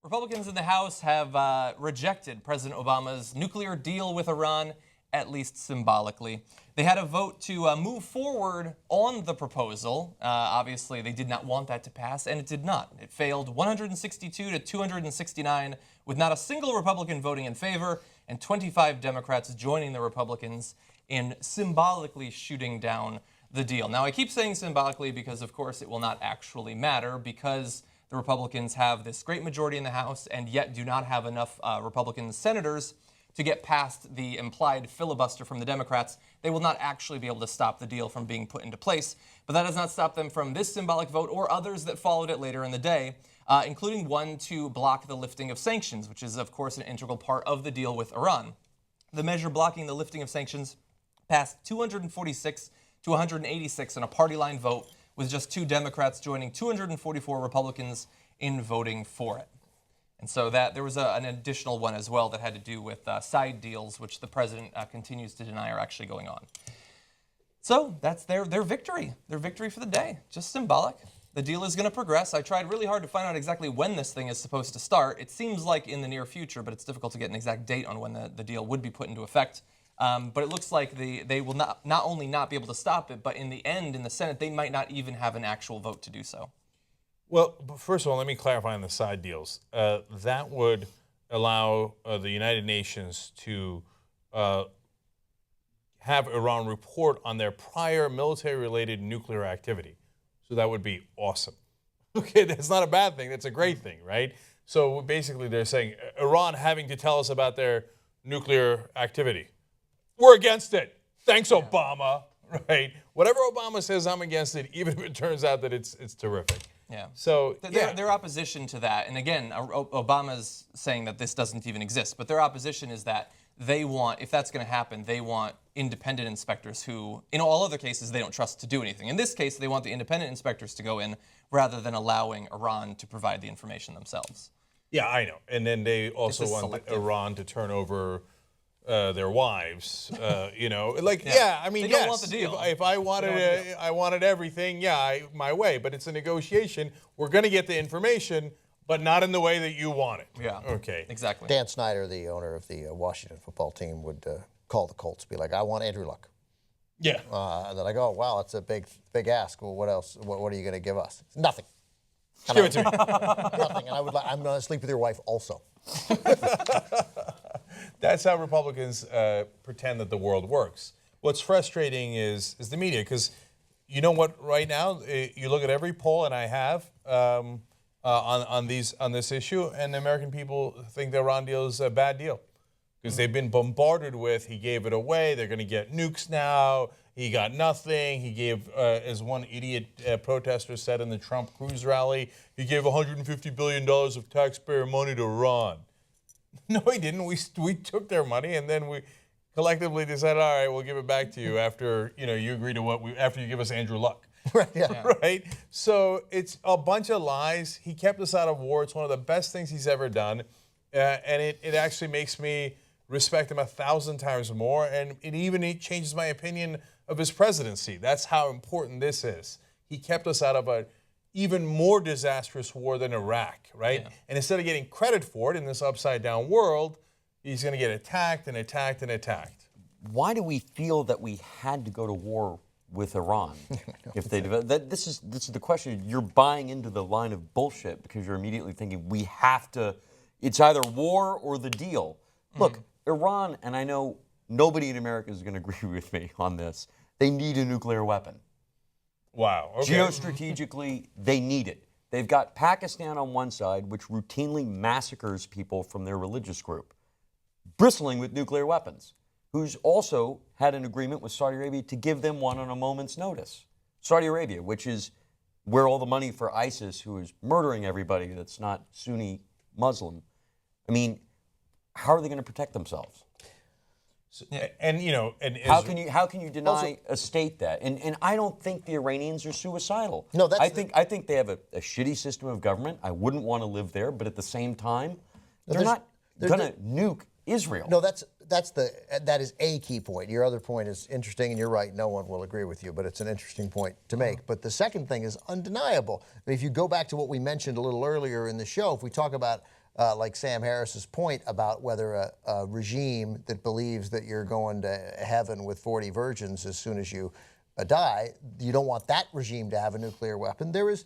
Republicans in the House have rejected President Obama's nuclear deal with Iran, at least symbolically. They had a vote to move forward on the proposal. Obviously, they did not want that to pass, and it did not. It failed 162 to 269, with not a single Republican voting in favor, and 25 Democrats joining the Republicans in symbolically shooting down the deal. Now, I keep saying symbolically because, of course, it will not actually matter, because the Republicans have this great majority in the House and yet do not have enough Republican senators to get past the implied filibuster from the Democrats. They will not actually be able to stop the deal from being put into place. But that does not stop them from this symbolic vote or others that followed it later in the day, including one to block the lifting of sanctions, which is, of course, an integral part of the deal with Iran. The measure blocking the lifting of sanctions passed 246 to 186 in a party line vote, with just 2 Democrats joining 244 Republicans in voting for it. And so that there was an additional one as well that had to do with side deals, which the president continues to deny are actually going on. So that's their victory. Their victory for the day. Just symbolic. The deal is going to progress. I tried really hard to find out exactly when this thing is supposed to start. It seems like in the near future, but it's difficult to get an exact date on when the deal would be put into effect. But it looks like they will not only not be able to stop it, but in the end, in the Senate, they might not even have an actual vote to do so. Well, first of all, let me clarify on the side deals. That would allow the United Nations to have Iran report on their prior military-related nuclear activity. So that would be awesome. Okay, that's not a bad thing. That's a great thing, right? So basically they're saying Iran having to tell us about their nuclear activity. We're against it. Thanks, Obama. Right? Whatever Obama says, I'm against it, even if it turns out that it's terrific. Yeah. So their opposition to that, and again, Obama's saying that this doesn't even exist, but their opposition is that they want, if that's going to happen, they want independent inspectors who, in all other cases, they don't trust to do anything. In this case, they want the independent inspectors to go in rather than allowing Iran to provide the information themselves. Yeah, I know. And then they also want Iran to turn over their wives, you know, like, I mean, they don't want the deal. If I wanted, I wanted everything, my way, but it's a negotiation. We're going to get the information, but not in the way that you want it. Yeah. Okay. Exactly. Dan Snyder, the owner of the Washington football team, would call the Colts, be like, I want Andrew Luck. Yeah. And they're like, oh, wow, that's a big ask. Well, what else? What are you going to give us? Nothing. Give it to me. Nothing. And I'm going to sleep with your wife also. That's how Republicans pretend that the world works. What's frustrating is the media, because you know what? Right now, you look at every poll, and I have on this issue, and the American people think the Iran deal is a bad deal because they've been bombarded with. He gave it away. They're going to get nukes now. He got nothing. He gave, as one idiot protester said in the Trump Cruz rally, he gave $150 billion of taxpayer money to Iran. No, he didn't. We took their money, and then we collectively decided, all right, we'll give it back to you after you agree to after you give us Andrew Luck. Right. Yeah. Right. So it's a bunch of lies. He kept us out of war. It's one of the best things he's ever done, and it actually makes me respect him 1,000 times more, and it changes my opinion of his presidency. That's how important this is. He kept us out of an even more disastrous war than Iraq, right? Yeah. And instead of getting credit for it in this upside-down world, he's going to get attacked and attacked and attacked. Why do we feel that we had to go to war with Iran? If they develop, this is the question. You're buying into the line of bullshit because you're immediately thinking we have to. It's either war or the deal. Look, Iran, and I know nobody in America is going to agree with me on this. They need a nuclear weapon. Wow. Okay. Geostrategically, they need it. They've got Pakistan on one side, which routinely massacres people from their religious group, bristling with nuclear weapons, who's also had an agreement with Saudi Arabia to give them one on a moment's notice. Saudi Arabia, which is where all the money for ISIS, who is murdering everybody that's not Sunni Muslim. I mean, how are they going to protect themselves? So, and how can you deny a state that? And I don't think the Iranians are suicidal. No, I think they have a shitty system of government. I wouldn't want to live there, but at the same time, they're not going to nuke Israel. No, that is a key point. Your other point is interesting, and you're right. No one will agree with you, but it's an interesting point to make. But the second thing is undeniable. I mean, if you go back to what we mentioned a little earlier in the show, if we talk about like Sam Harris's point about whether a regime that believes that you're going to heaven with 40 virgins as soon as you die, you don't want that regime to have a nuclear weapon. There is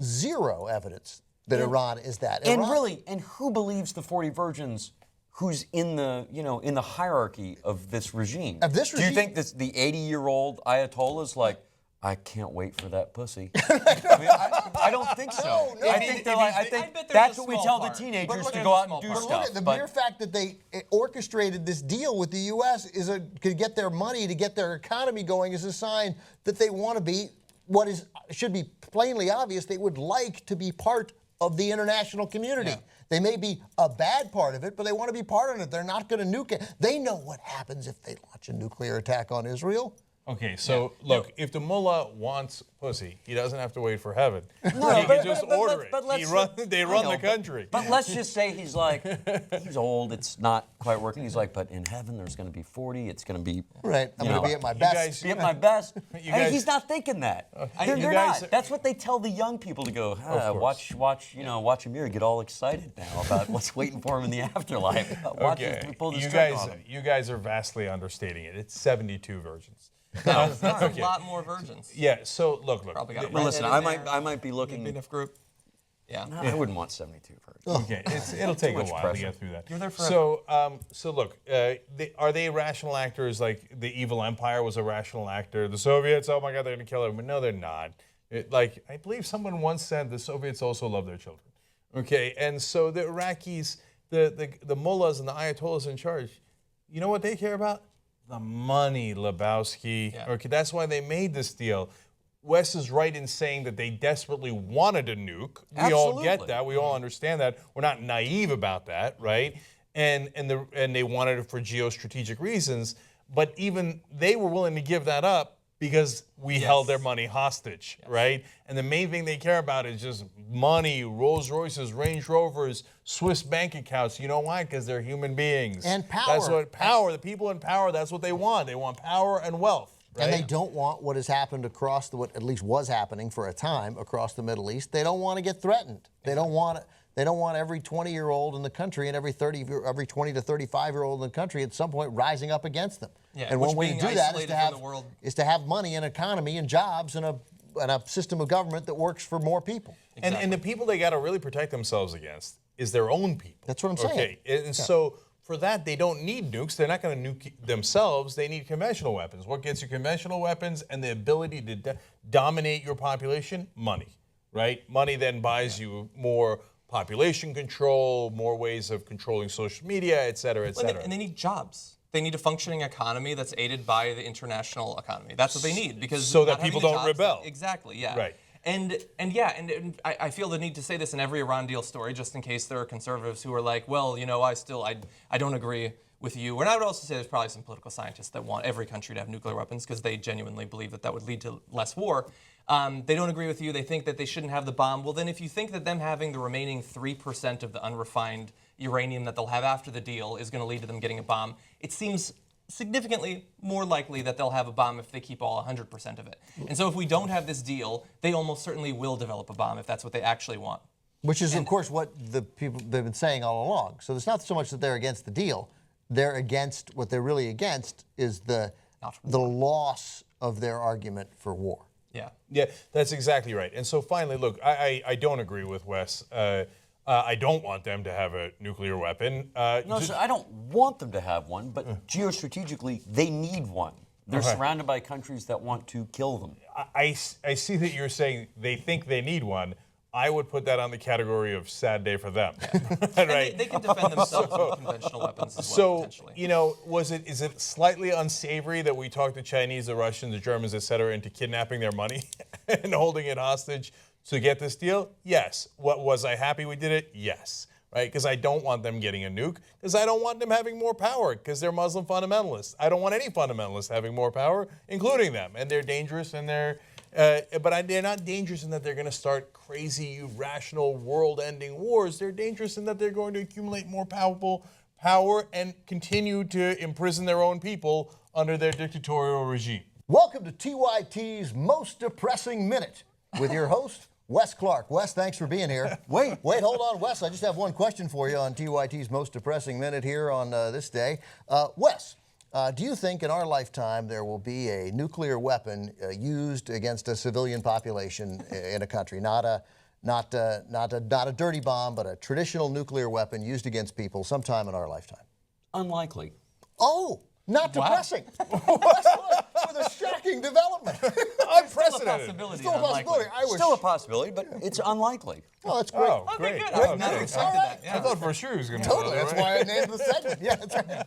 zero evidence that Iran is that. And Iran, really, and who believes the 40 virgins? Who's in the in the hierarchy of this regime? Of this Do you regime? think the 80-year-old Ayatollah's like, I can't wait for that pussy? I don't think so. No, I think they're like, I think I bet there's that's a what we small tell part. the teenagers But to look, go there's out a and do small But stuff. look at the but mere fact that they orchestrated this deal with the U.S. could get their money to get their economy going is a sign that they want to be should be plainly obvious. They would like to be part of the international community. Yeah. They may be a bad part of it, but they want to be part of it. They're not going to nuke it. They know what happens if they launch a nuclear attack on Israel. Okay, so look, if the mullah wants pussy, he doesn't have to wait for heaven. No, he can just order but it. They run the country. But let's just say he's like, he's old, it's not quite working. He's like, but in heaven there's going to be 40, it's going to be. Right. I'm going to be at my best. Be at my best. You And guys- he's not thinking that. They're you guys- not. That's what they tell the young people to go, course. watch Amir get all excited now about what's waiting for him in the afterlife. Watch us pull this trick on him. You guys are vastly understating it. It's 72 virgins. No, that's a lot more virgins. Yeah. So look. Probably got Well, listen, redhead in I might be there, looking. enough group. Yeah. I wouldn't want 72 virgins. Okay, it'll take a much while pressure. to get through that. You're there forever. So look, are they rational actors? Like the evil empire was a rational actor. The Soviets, oh my God, they're going to kill everyone. No, they're not. I believe someone once said the Soviets also love their children. Okay, and so the Iraqis, the mullahs and the ayatollahs in charge, you know what they care about? The money, Lebowski. Yeah. Okay, that's why they made this deal. Wes is right in saying that they desperately wanted a nuke. We all get Absolutely. that. We all understand that. We're not naive about that, right? And they wanted it for geostrategic reasons. But even they were willing to give that up because we held their money hostage, right? And the main thing they care about is just money, Rolls Royces, Range Rovers, Swiss bank accounts. You know why? Because they're human beings. And power. That's what power. The people in power. That's what they want. They want power and wealth. Right? And they don't want what has happened what at least was happening for a time across the Middle East. They don't want to get threatened. They don't want every 20-year-old in the country and every 20 to 35-year-old in the country at some point rising up against them. Yeah, and which one way to being do that isolated from the world- is to have money and economy and jobs and a system of government that works for more people. And the people they got to really protect themselves against is their own people. That's what I'm saying. Okay, and so for that, they don't need nukes. They're not going to nuke themselves. They need conventional weapons. What gets you conventional weapons and the ability to dominate your population? Money, right? Money then buys you more population control, more ways of controlling social media, et cetera, et cetera. And they need jobs. They need a functioning economy that's aided by the international economy. That's what they need because So that not having people the don't jobs- rebel. Exactly. Yeah. Right. And I feel the need to say this in every Iran deal story, just in case there are conservatives who are like, well, I don't agree with you. And I would also say there's probably some political scientists that want every country to have nuclear weapons because they genuinely believe that would lead to less war. They don't agree with you. They think that they shouldn't have the bomb. Well, then if you think that them having the remaining 3% of the unrefined uranium that they'll have after the deal is going to lead to them getting a bomb, it seems significantly more likely that they'll have a bomb if they keep all 100% of it. And so if we don't have this deal, they almost certainly will develop a bomb if that's what they actually want. Which is, of course, what the people they've been saying all along. So it's not so much that they're against the deal. They're against, what they're really against is the loss of their argument for war. Yeah. Yeah, that's exactly right. And so finally, look, I don't agree with Wes. I don't want them to have a nuclear weapon. No, sir, I don't want them to have one, but geostrategically, they need one. They're Okay. surrounded by countries that want to kill them. I see that you're saying they think they need one. I would put that on the category of sad day for them. And right? they can defend themselves with conventional weapons as well, So, potentially. is it slightly unsavory that we talked the Chinese, the Russians, the Germans, et cetera, into kidnapping their money and holding it hostage to get this deal? Yes. Was I happy we did it? Yes. Right? Because I don't want them getting a nuke, because I don't want them having more power, because they're Muslim fundamentalists. I don't want any fundamentalists having more power, including them. And they're dangerous, and they're not dangerous in that they're going to start crazy, irrational, world-ending wars. They're dangerous in that they're going to accumulate more power and continue to imprison their own people under their dictatorial regime. Welcome to TYT's Most Depressing Minute with your host, Wes Clark. Wes, thanks for being here. Wait, hold on, Wes. I just have one question for you on TYT's most depressing minute here on this day. Wes, do you think in our lifetime there will be a nuclear weapon used against a civilian population in a country? Not a dirty bomb, but a traditional nuclear weapon used against people sometime in our lifetime? Unlikely. Oh, not depressing. With a shocking development. Unprecedented. Still a possibility. Still a possibility, but it's unlikely. Oh, that's great. Oh, Okay, great. good. Oh, I never great. expected that. Yeah. I thought for sure he was going to Totally. That's why I named the segment. Yeah, that's right.